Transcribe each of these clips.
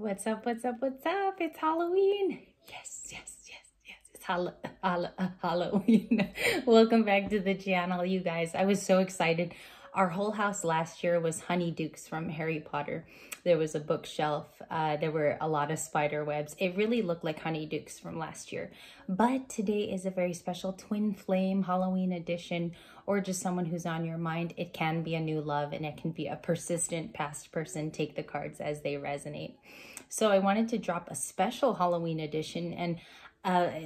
What's up? What's up? What's up? It's Halloween. Yes, yes, yes, yes. It's Halloween. Welcome back to the channel, you guys. I was so excited. Our whole house last year was honeydukes from Harry Potter. There was a bookshelf. There were a lot of spider webs. It really looked like honeydukes from last year. But today is a very special twin flame Halloween edition, or just someone who's on your mind. It can be a new love, and it can be a persistent past person. Take the cards as they resonate. So I wanted to drop a special Halloween edition, and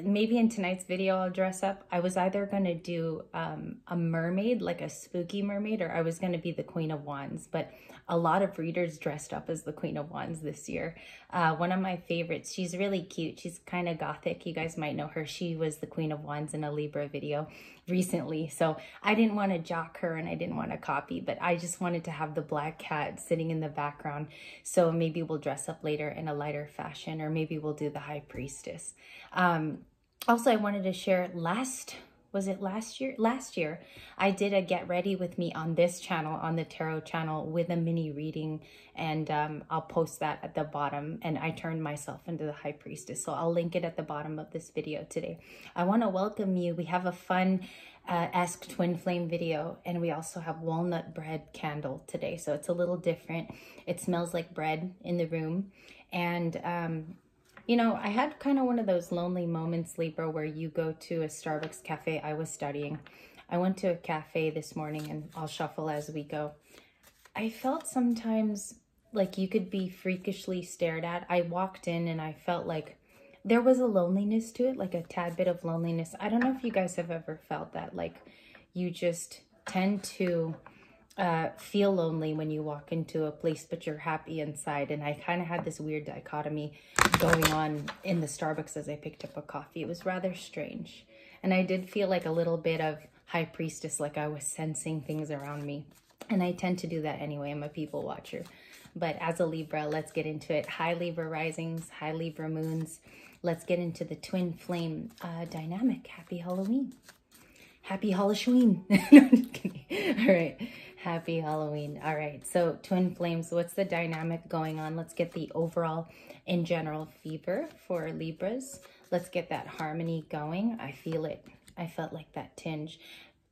maybe in tonight's video I'll dress up. I was either going to do a mermaid, like a spooky mermaid, or I was going to be the Queen of Wands, but a lot of readers dressed up as the Queen of Wands this year. One of my favorites, she's really cute. She's kind of gothic. You guys might know her. She was the Queen of Wands in a Libra video recently. So I didn't want to jock her and I didn't want to copy, but I just wanted to have the black cat sitting in the background. So maybe we'll dress up later in a lighter fashion, or maybe we'll do the High Priestess. Also, I wanted to share last year, I did a get ready with me on this channel, on the tarot channel, with a mini reading, and I'll post that at the bottom, and I turned myself into the High Priestess, so I'll link it at the bottom of this video today. I want to welcome you. We have a fun Ask Twin Flame video, and we also have walnut bread candle today, so it's a little different. It smells like bread in the room, and you know, I had kind of one of those lonely moments, Libra, where you go to a Starbucks cafe. I was studying. I went to a cafe this morning, and I'll shuffle as we go. I felt sometimes like you could be freakishly stared at. I walked in and I felt like there was a loneliness to it, like a tad bit of loneliness. I don't know if you guys have ever felt that, like you just tend to feel lonely when you walk into a place, but you're happy inside. And I kind of had this weird dichotomy going on in the Starbucks as I picked up a coffee. It was rather strange. And I did feel like a little bit of High Priestess, like I was sensing things around me. And I tend to do that anyway. I'm a people watcher. But as a Libra, let's get into it. Hi Libra risings, hi Libra moons. Let's get into the twin flame dynamic. Happy Halloween. Happy Halloween. No, I'm just kidding. All right. Happy Halloween. All right. So twin flames, what's the dynamic going on? Let's get the overall in general fever for Libras. Let's get that harmony going. I feel it. I felt like that tinge.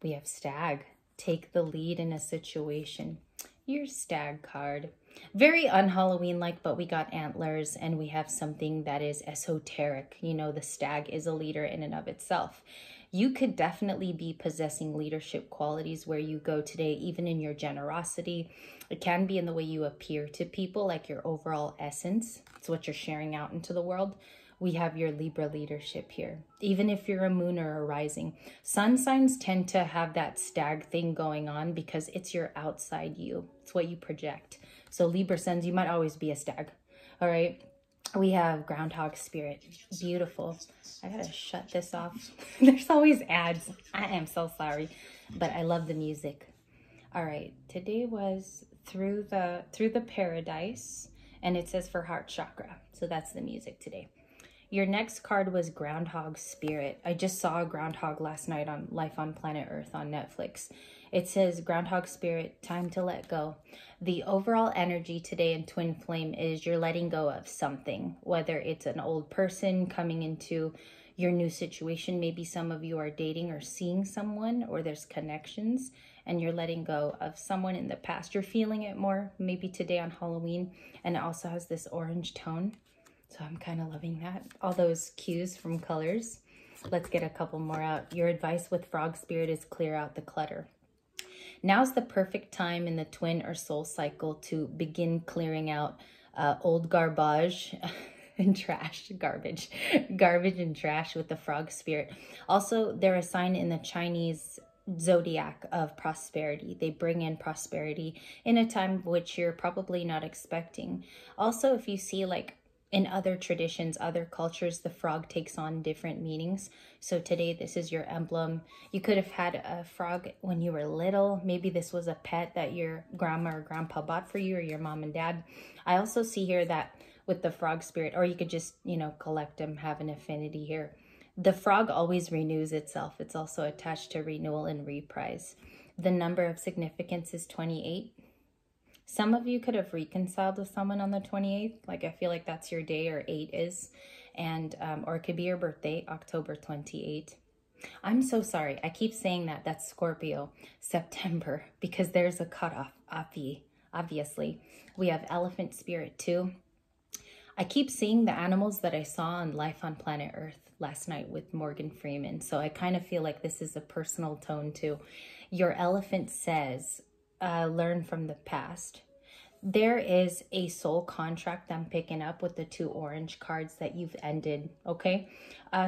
We have stag. Take the lead in a situation. Your stag card. Very un-Halloween-like, but we got antlers and we have something that is esoteric. You know, the stag is a leader in and of itself. You could definitely be possessing leadership qualities where you go today, even in your generosity. It can be in the way you appear to people, like your overall essence. It's what you're sharing out into the world. We have your Libra leadership here. Even if you're a moon or a rising, sun signs tend to have that stag thing going on because it's your outside you. It's what you project. So Libra suns, you might always be a stag. All right. We have groundhog spirit. Beautiful. I gotta shut this off. There's always ads. I am so sorry, but I love the music. All right, today was through the paradise, and it says for heart chakra. So that's the music today. Your next card was groundhog spirit. I just saw a groundhog last night on Life on Planet Earth on Netflix. It says groundhog spirit, time to let go. The overall energy today in twin flame is you're letting go of something, whether it's an old person coming into your new situation. Maybe some of you are dating or seeing someone, or there's connections, and you're letting go of someone in the past. You're feeling it more maybe today on Halloween, and it also has this orange tone. So I'm kind of loving that. All those cues from colors. Let's get a couple more out. Your advice with frog spirit is clear out the clutter. Now's the perfect time in the twin or soul cycle to begin clearing out old garbage and trash, garbage and trash with the frog spirit. Also, they're a sign in the Chinese zodiac of prosperity. They bring in prosperity in a time which you're probably not expecting. Also, if you see like in other traditions, other cultures, the frog takes on different meanings. So today, this is your emblem. You could have had a frog when you were little. Maybe this was a pet that your grandma or grandpa bought for you, or your mom and dad. I also see here that with the frog spirit, or you could just, you know, collect them, have an affinity here. The frog always renews itself. It's also attached to renewal and reprise. The number of significance is 28. Some of you could have reconciled with someone on the 28th. Like, I feel like that's your day, or 8 is. And, or it could be your birthday, October 28th. I'm so sorry. I keep saying that. That's Scorpio, September, because there's a cutoff, obviously. We have elephant spirit too. I keep seeing the animals that I saw on Life on Planet Earth last night with Morgan Freeman. So I kind of feel like this is a personal tone too. Your elephant says, learn from the past. There is a soul contract I'm picking up with the 2 orange cards that you've ended, okay?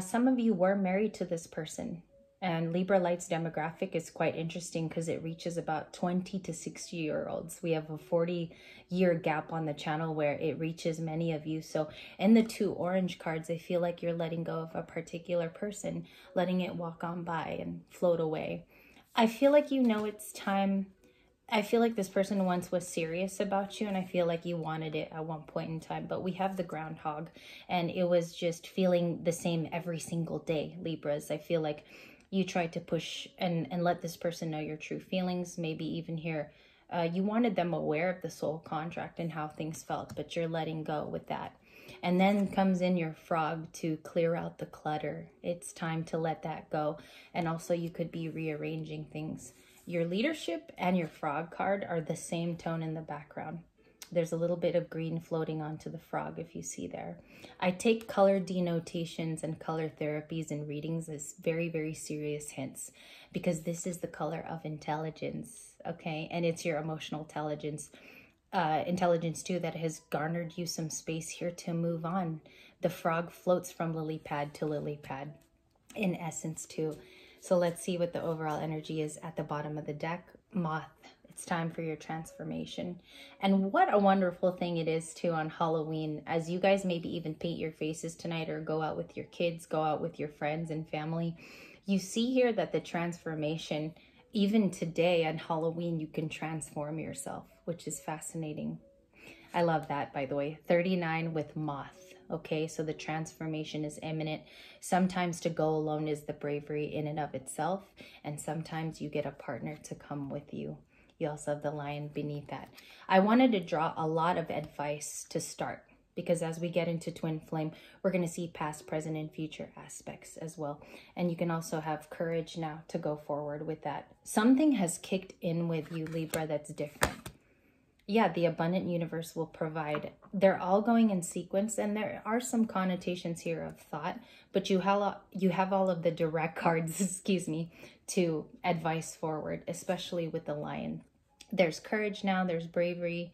Some of you were married to this person. And Libra Light's demographic is quite interesting because it reaches about 20 to 60-year-olds. We have a 40-year gap on the channel where it reaches many of you. So in the 2 orange cards, I feel like you're letting go of a particular person, letting it walk on by and float away. I feel like you know it's time. I feel like this person once was serious about you, and I feel like you wanted it at one point in time. But we have the groundhog, and it was just feeling the same every single day, Libras. I feel like you tried to push and let this person know your true feelings, maybe even here. You wanted them aware of the soul contract and how things felt, but you're letting go with that. And then comes in your frog to clear out the clutter. It's time to let that go. And also you could be rearranging things. Your leadership and your frog card are the same tone in the background. There's a little bit of green floating onto the frog if you see there. I take color denotations and color therapies and readings as very, very serious hints because this is the color of intelligence, okay? And it's your emotional intelligence too that has garnered you some space here to move on. The frog floats from lily pad to lily pad in essence too. So let's see what the overall energy is at the bottom of the deck. Moth. It's time for your transformation. And what a wonderful thing it is too on Halloween, as you guys maybe even paint your faces tonight or go out with your kids, go out with your friends and family. You see here that the transformation, even today on Halloween, you can transform yourself, which is fascinating. I love that, by the way. 39 with moth. Okay, so the transformation is imminent. Sometimes to go alone is the bravery in and of itself. And sometimes you get a partner to come with you. You also have the lion beneath that. I wanted to draw a lot of advice to start because as we get into twin flame, we're going to see past, present, and future aspects as well. And you can also have courage now to go forward with that. Something has kicked in with you, Libra, that's different. Yeah, the abundant universe will provide. They're all going in sequence, and there are some connotations here of thought, but you have all of the direct cards, excuse me, to advice forward, especially with the lion. There's courage now, there's bravery.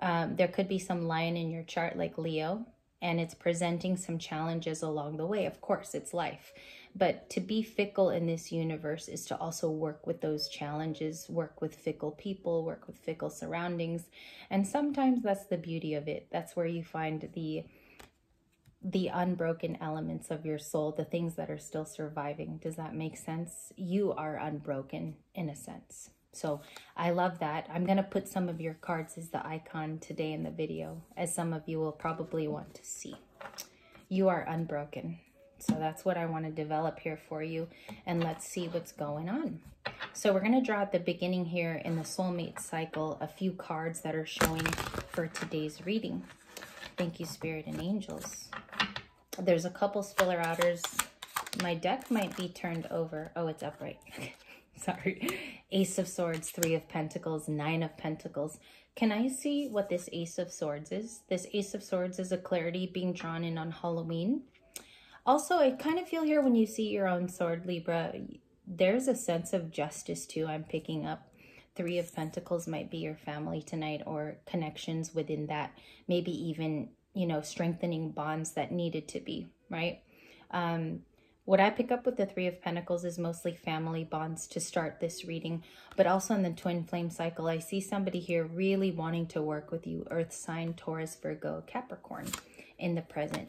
There could be some lion in your chart like Leo, and it's presenting some challenges along the way. Of course, it's life. But to be fickle in this universe is to also work with those challenges, work with fickle people, work with fickle surroundings. And sometimes that's the beauty of it. That's where you find the unbroken elements of your soul, the things that are still surviving. Does that make sense? You are unbroken in a sense. So I love that. I'm going to put some of your cards as the icon today in the video, as some of you will probably want to see. You are unbroken. So that's what I want to develop here for you. And let's see what's going on. So we're going to draw at the beginning here in the soulmate cycle a few cards that are showing for today's reading. Thank you, Spirit and Angels. There's a couple filler outers. My deck might be turned over. Oh, it's upright. Sorry. Ace of Swords, 3 of Pentacles, 9 of Pentacles. Can I see what this Ace of Swords is? This Ace of Swords is a clarity being drawn in on Halloween. Also, I kind of feel here when you see your own sword, Libra, there's a sense of justice too I'm picking up. 3 of Pentacles might be your family tonight or connections within that. Maybe even, you know, strengthening bonds that needed to be, right? What I pick up with the 3 of Pentacles is mostly family bonds to start this reading. But also in the twin flame cycle, I see somebody here really wanting to work with you. Earth sign, Taurus, Virgo, Capricorn in the present.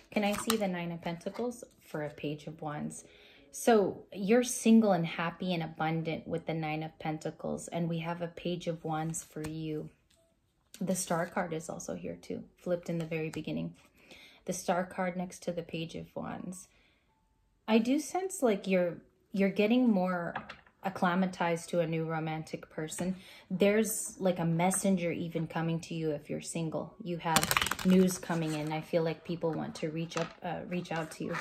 Can I see the 9 of Pentacles for a Page of Wands? So you're single and happy and abundant with the 9 of Pentacles. And we have a Page of Wands for you. The Star card is also here too, flipped in the very beginning. The Star card next to the Page of Wands. I do sense like you're getting more acclimatized to a new romantic person. There's like a messenger even coming to you if you're single. You have news coming in. I feel like people want to reach out to you.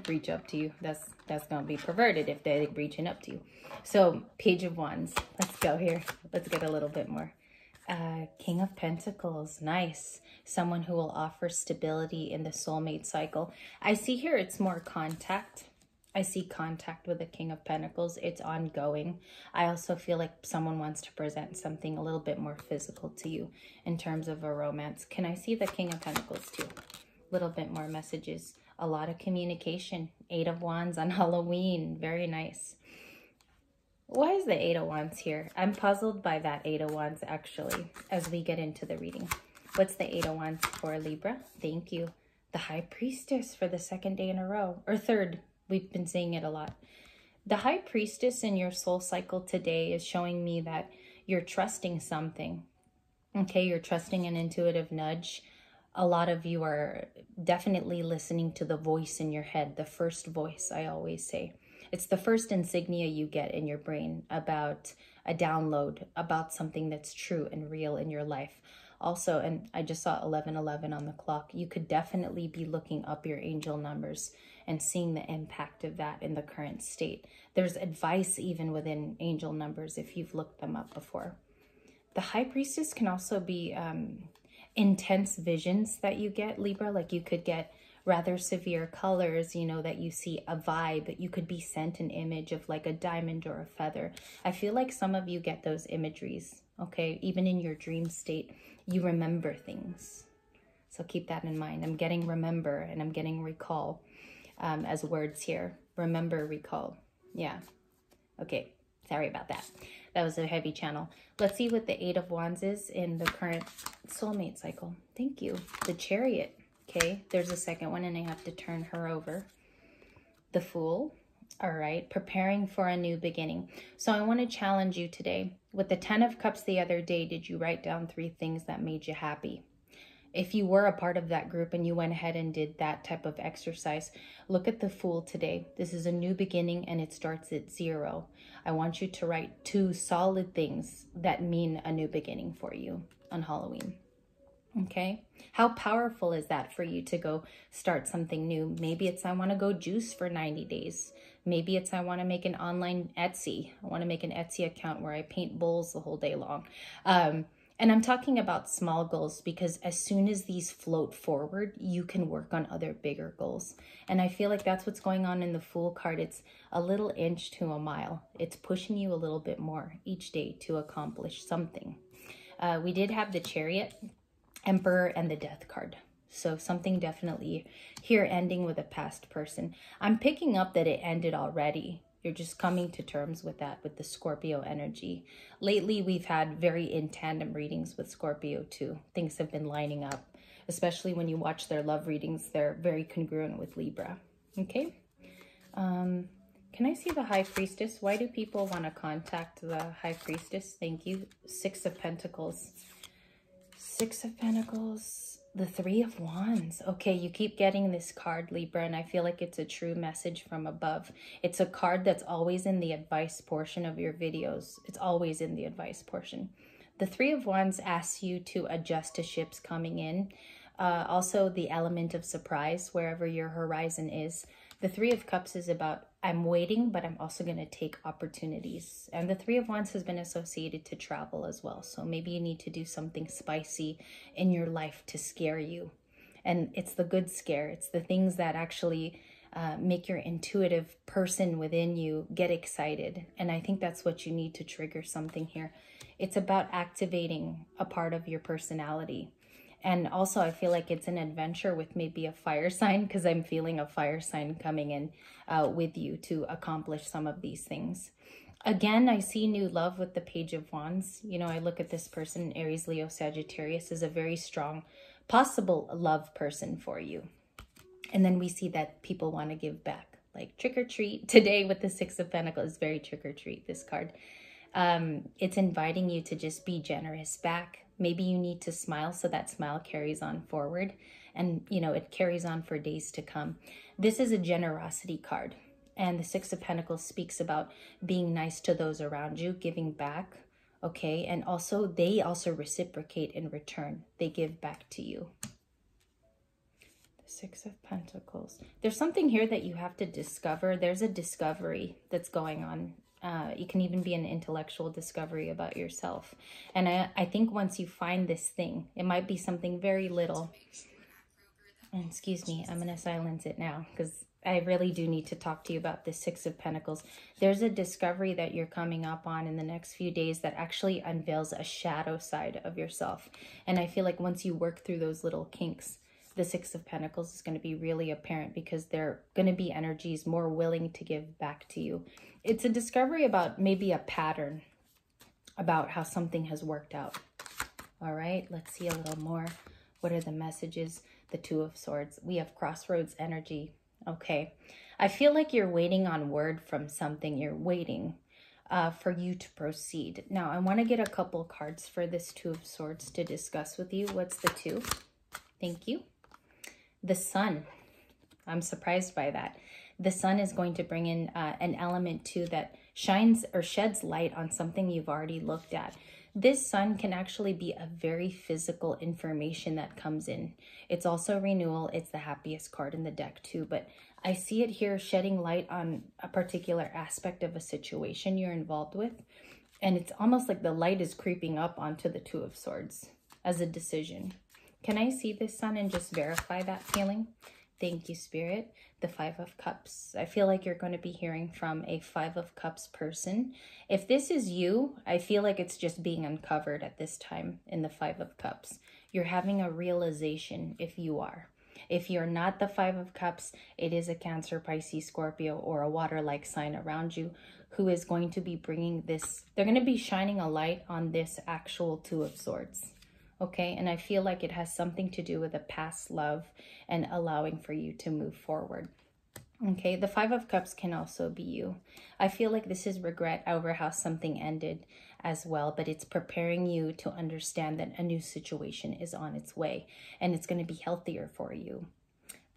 Reach up to you. That's gonna be perverted if they're reaching up to you. So Page of Wands. Let's go here. Let's get a little bit more. King of Pentacles. Nice. Someone who will offer stability in the soulmate cycle. I see here it's more contact. I see contact with the King of Pentacles. It's ongoing. I also feel like someone wants to present something a little bit more physical to you in terms of a romance. Can I see the King of Pentacles too? A little bit more messages. A lot of communication. 8 of Wands on Halloween. Very nice. Why is the 8 of Wands here? I'm puzzled by that 8 of Wands actually as we get into the reading. What's the 8 of Wands for Libra? Thank you. The High Priestess for the 2nd day in a row. Or 3rd. We've been seeing it a lot. The High Priestess in your soul cycle today is showing me that you're trusting something. Okay, you're trusting an intuitive nudge. A lot of you are definitely listening to the voice in your head, the first voice, I always say. It's the first insignia you get in your brain about a download, about something that's true and real in your life. Also, and I just saw 1111 on the clock, you could definitely be looking up your angel numbers and seeing the impact of that in the current state. There's advice even within angel numbers if you've looked them up before. The High Priestess can also be intense visions that you get, Libra. Like you could get rather severe colors, you know, that you see a vibe. You could be sent an image of like a diamond or a feather. I feel like some of you get those imageries, okay? Even in your dream state, you remember things. So keep that in mind. I'm getting remember and I'm getting recall as words here. Remember, recall. Yeah. Okay. Sorry about that. That was a heavy channel. Let's see what the 8 of Wands is in the current soulmate cycle. Thank you. The Chariot. Okay. There's a second one and I have to turn her over. The Fool. All right. Preparing for a new beginning. So I want to challenge you today. With the 10 of Cups the other day, did you write down 3 things that made you happy? If you were a part of that group and you went ahead and did that type of exercise, look at the Fool today. This is a new beginning and it starts at 0. I want you to write 2 solid things that mean a new beginning for you on Halloween. Okay? How powerful is that for you to go start something new? Maybe it's I want to go juice for 90 days. Maybe it's I want to make an online Etsy. I want to make an Etsy account where I paint bowls the whole day long. And I'm talking about small goals because as soon as these float forward, you can work on other bigger goals. And I feel like that's what's going on in the Fool card. It's a little inch to a mile. It's pushing you a little bit more each day to accomplish something. We did have the Chariot, Emperor, and the Death card. So something definitely here ending with a past person. I'm picking up that it ended already. You're just coming to terms with that, with the Scorpio energy. Lately, we've had very in tandem readings with Scorpio too. Things have been lining up, especially when you watch their love readings. They're very congruent with Libra. Okay. Can I see the High Priestess? Why do people want to contact the High Priestess? Thank you. 6 of Pentacles. 6 of Pentacles. The 3 of Wands. Okay, you keep getting this card, Libra, and I feel like it's a true message from above. It's a card that's always in the advice portion of your videos. It's always in the advice portion. The 3 of Wands asks you to adjust to ships coming in. Also, the element of surprise, wherever your horizon is. The 3 of Cups is about, I'm waiting, but I'm also going to take opportunities. And the 3 of Wands has been associated to travel as well. So maybe you need to do something spicy in your life to scare you. And it's the good scare. It's the things that actually make your intuitive person within you get excited. And I think that's what you need to trigger something here. It's about activating a part of your personality. And also, I feel like it's an adventure with maybe a fire sign because I'm feeling a fire sign coming in with you to accomplish some of these things. Again, I see new love with the Page of Wands. You know, I look at this person, Aries, Leo, Sagittarius, as a very strong possible love person for you. And then we see that people want to give back, like trick or treat. Today with the 6 of Pentacles is very trick or treat, this card. It's inviting you to just be generous back. Maybe you need to smile so that smile carries on forward and, you know, it carries on for days to come. This is a generosity card. And the Six of Pentacles speaks about being nice to those around you, giving back, okay? And also, they also reciprocate in return. They give back to you. The Six of Pentacles. There's something here that you have to discover. There's a discovery that's going on. You can even be an intellectual discovery about yourself. And I think once you find this thing, it might be something very little. And excuse me, I'm going to silence it now because I really do need to talk to you about the Six of Pentacles. There's a discovery that you're coming up on in the next few days that actually unveils a shadow side of yourself. And I feel like once you work through those little kinks, the Six of Pentacles is going to be really apparent because they're going to be energies more willing to give back to you. It's a discovery about maybe a pattern about how something has worked out. All right, let's see a little more. What are the messages? The Two of Swords. We have crossroads energy. Okay, I feel like you're waiting on word from something. You're waiting for you to proceed. Now, I want to get a couple cards for this Two of Swords to discuss with you. What's the two? Thank you. The Sun. I'm surprised by that. The Sun is going to bring in an element too that shines or sheds light on something you've already looked at. This Sun can actually be a very physical information that comes in. It's also renewal. It's the happiest card in the deck too, but I see it here shedding light on a particular aspect of a situation you're involved with. And it's almost like the light is creeping up onto the Two of Swords as a decision. Can I see this Sun and just verify that feeling? Thank you, Spirit. The Five of Cups. I feel like you're going to be hearing from a Five of Cups person. If this is you, I feel like it's just being uncovered at this time in the Five of Cups. You're having a realization if you are. If you're not the Five of Cups, it is a Cancer, Pisces, Scorpio, or a water-like sign around you who is going to be bringing this. They're going to be shining a light on this actual Two of Swords. Okay, and I feel like it has something to do with a past love and allowing for you to move forward. Okay, the Five of Cups can also be you. I feel like this is regret over how something ended as well, but it's preparing you to understand that a new situation is on its way and it's going to be healthier for you.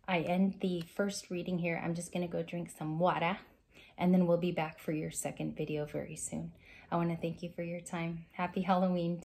I end the first reading here. I'm just going to go drink some water and then we'll be back for your second video very soon. I want to thank you for your time. Happy Halloween.